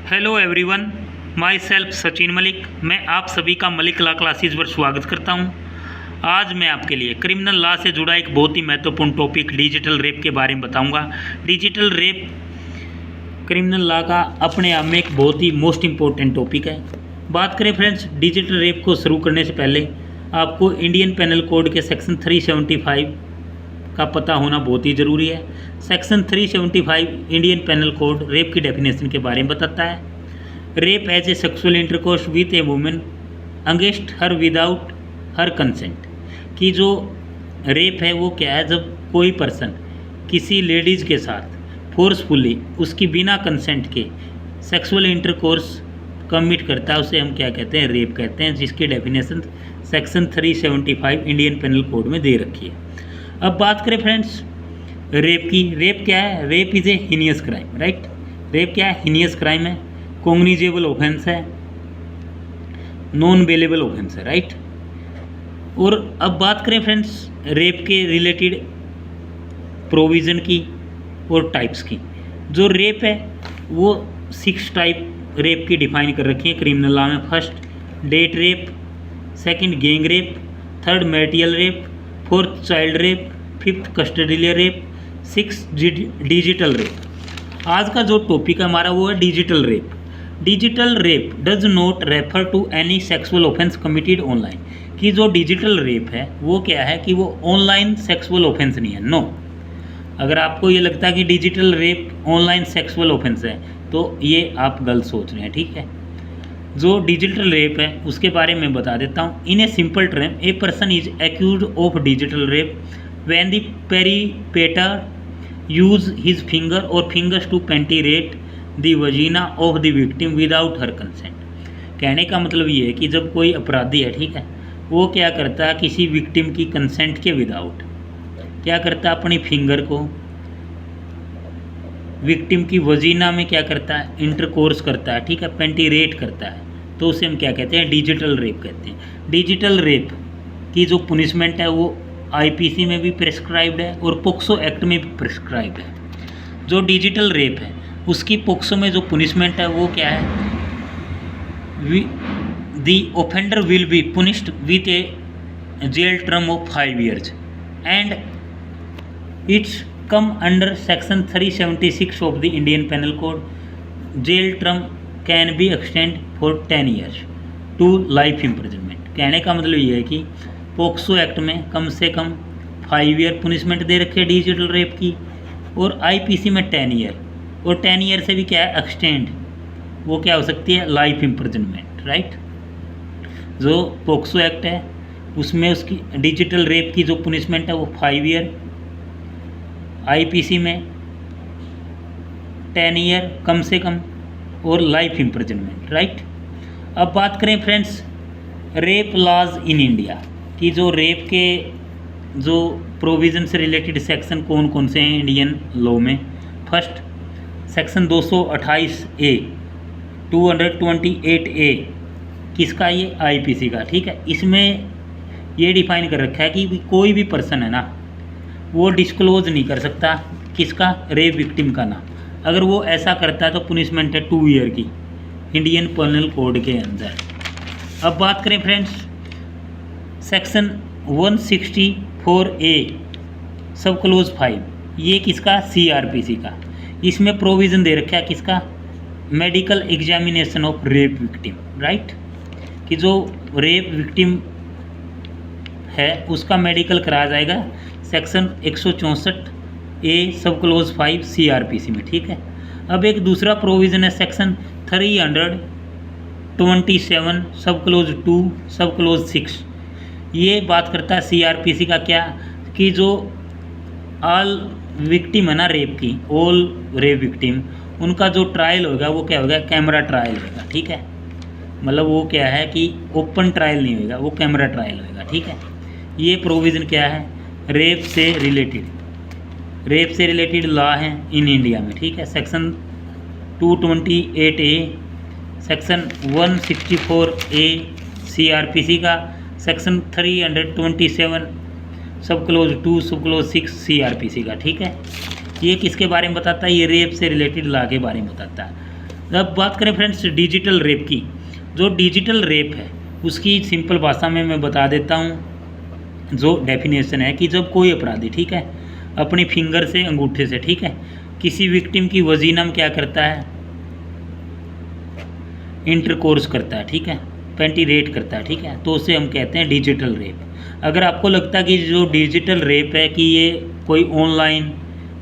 Hello everyone, my self Sachin Malik. मैं आप सभी का मलिक लॉ क्लासेस पर स्वागत करता हूं। आज मैं आपके लिए क्रिमिनल लॉ से जुड़ा एक बहुत ही महत्वपूर्ण टॉपिक डिजिटल रेप के बारे में बताऊंगा। डिजिटल रेप क्रिमिनल लॉ का अपने आप में एक बहुत ही मोस्ट इम्पोर्टेंट टॉपिक है। बात करें फ्रेंड्स, डिजिटल रेप को शुरू करने से पहले आपको इंडियन पेनल कोड के सेक्शन 375 का पता होना बहुत ही ज़रूरी है। Section 375 Indian penal code rape की डेफिनेशन के बारे में बताता है। Rape as a sexual intercourse with a women against her without her consent. कि जो रेप है वो क्या है, जब कोई पर्सन किसी लेडीज़ के साथ फोर्सफुली उसकी बिना कंसेंट के सेक्सुअल इंटरकोर्स कमिट करता है, उसे हम क्या कहते हैं, रेप कहते हैं, जिसकी definition section 375 Indian penal code में दे रखी है। अब बात करें फ्रेंड्स रेप की। रेप क्या है? Rape is a heinous crime, right. Rape क्या है? हीनियस क्राइम है, कॉग्निजेबल ऑफेंस है, नॉन बेलेबल ऑफेंस है, राइट। और अब बात करें फ्रेंड्स रेप के रिलेटेड प्रोविज़न की और टाइप्स की। जो रेप है वो 6 टाइप रेप की डिफाइन कर रखी है क्रिमिनल लॉ में। First date rape, second gang rape, third marital rape, fourth child rape, fifth custodial rape, 6 digital rape. आज का जो टॉपिक है हमारा वो है digital rape. Digital rape does not refer to any sexual offence committed online. कि जो digital rape है वो क्या है कि वो ऑनलाइन सेक्सुअल ऑफेंस नहीं है, नो। अगर आपको ये लगता है कि digital rape online sexual offence है तो ये आप गलत सोच रहे हैं, ठीक है। जो डिजिटल रेप है उसके बारे में बता देता हूँ। In a simple term, a person is accuse of digital rape when the perpetrator use his finger और fingers to penetrate the vagina of the victim without her consent. कहने का मतलब ये है कि जब कोई अपराधी है, ठीक है, वो क्या करता है, किसी विक्टिम की कंसेंट के विदाउट क्या करता है, अपनी फिंगर को विक्टिम की वजीना में क्या करता है, इंटरकोर्स करता है, ठीक है, पेंटिरेट करता है, तो उसे हम क्या कहते हैं, डिजिटल रेप कहते हैं। डिजिटल रेप की जो पुनिशमेंट है वो आईपीसी में भी प्रिस्क्राइब्ड है और पोक्सो एक्ट में भी प्रिस्क्राइब्ड है। जो डिजिटल रेप है उसकी पोक्सो में जो पुनिशमेंट है वो क्या है, the offender will be punished with a jail term of 5 years and it's come under section 376 of the Indian Penal Code. Jail term can be extended for 10 years to life imprisonment. कहने का मतलब ये है कि POCSO act में कम से कम 5 year punishment दे रखी है डिजिटल रेप की, और आईपीसी में 10 year, और 10 year से भी क्या है, एक्सटेंड, वो क्या हो सकती है, लाइफ इम्प्रिजनमेंट, राइट। जो पोक्सो एक्ट है उसमें उसकी डिजिटल रेप की जो पुनिशमेंट है वो 5 year, आईपीसी में 10 year कम से कम, और लाइफ इम्प्रिजनमेंट, राइट। अब बात करें friends rape laws in India कि जो रेप के जो प्रोविज़न से रिलेटेड सेक्शन कौन कौन से हैं इंडियन लॉ में। फर्स्ट सेक्शन 228A, 228A किसका, ये आईपीसी का, ठीक है। इसमें ये डिफाइन कर रखा है कि कोई भी पर्सन है ना, वो डिस्क्लोज नहीं कर सकता किसका, रेप विक्टिम का नाम। अगर वो ऐसा करता है तो पुनिशमेंट है 2 year की इंडियन पेनल कोड के अंदर। अब बात करें फ्रेंड्स सेक्शन 164A सब क्लोज 5, ये किसका, सीआरपीसी का। इसमें प्रोविज़न दे रखा है किसका, medical examination of rape victim, right. कि जो रेप विक्टिम है उसका मेडिकल कराया जाएगा सेक्शन 164A सब क्लोज 5 सीआरपीसी में, ठीक है। अब एक दूसरा प्रोविज़न है सेक्शन 327 सब क्लोज 2 सब क्लोज 6। ये बात करता है सीआरपीसी का क्या, कि जो ऑल विक्टिम है ना रेप की, ऑल रेप विक्टिम, उनका जो ट्रायल होगा वो क्या होगा, कैमरा ट्रायल होगा, ठीक है। मतलब वो क्या है कि ओपन ट्रायल नहीं होगा, वो कैमरा ट्रायल होगा, ठीक है। ये प्रोविज़न क्या है, रेप से रिलेटेड लॉ है इन इंडिया में, ठीक है। Section 228A, section 164A CrPC का, सेक्शन 327 सब क्लोज 2 सब क्लोज 6 सीआरपीसी का, ठीक है। ये किसके बारे में बताता है, ये रेप से रिलेटेड लॉ के बारे में बताता है। अब बात करें फ्रेंड्स डिजिटल रेप की। जो डिजिटल रेप है उसकी सिंपल भाषा में मैं बता देता हूँ। जो डेफिनेशन है कि जब कोई अपराधी, ठीक है, अपनी फिंगर से, अंगूठे से, ठीक है, किसी विक्टिम की वजीना में क्या करता है, इंटरकोर्स करता है, ठीक है, पेनिट्रेट करता है, ठीक है, तो उसे हम कहते हैं डिजिटल रेप। अगर आपको लगता है कि जो डिजिटल रेप है कि ये कोई ऑनलाइन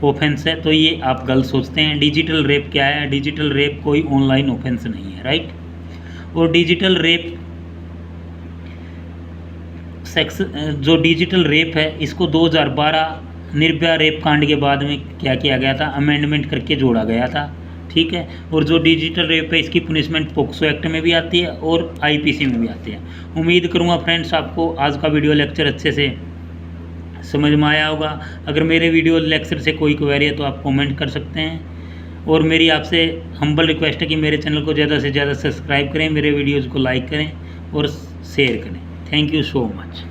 ऑफेंस है, तो ये आप गलत सोचते हैं। डिजिटल रेप क्या है? डिजिटल रेप कोई ऑनलाइन ऑफेंस नहीं है, राइट। और डिजिटल रेप जो डिजिटल रेप है इसको 2012 निर्भया रेप कांड के बाद में क्या किया गया था, अमेंडमेंट करके जोड़ा गया था, ठीक है। और जो डिजिटल रेप है इसकी पनिशमेंट पोक्सो एक्ट में भी आती है और आईपीसी में भी आती है। उम्मीद करूँगा फ्रेंड्स आपको आज का वीडियो लेक्चर अच्छे से समझ में आया होगा। अगर मेरे वीडियो लेक्चर से कोई क्वेरी है तो आप कमेंट कर सकते हैं। और मेरी आपसे हम्बल रिक्वेस्ट है कि मेरे चैनल को ज़्यादा से ज़्यादा सब्सक्राइब करें, मेरे वीडियोज़ को लाइक करें और शेयर करें। Thank you so much.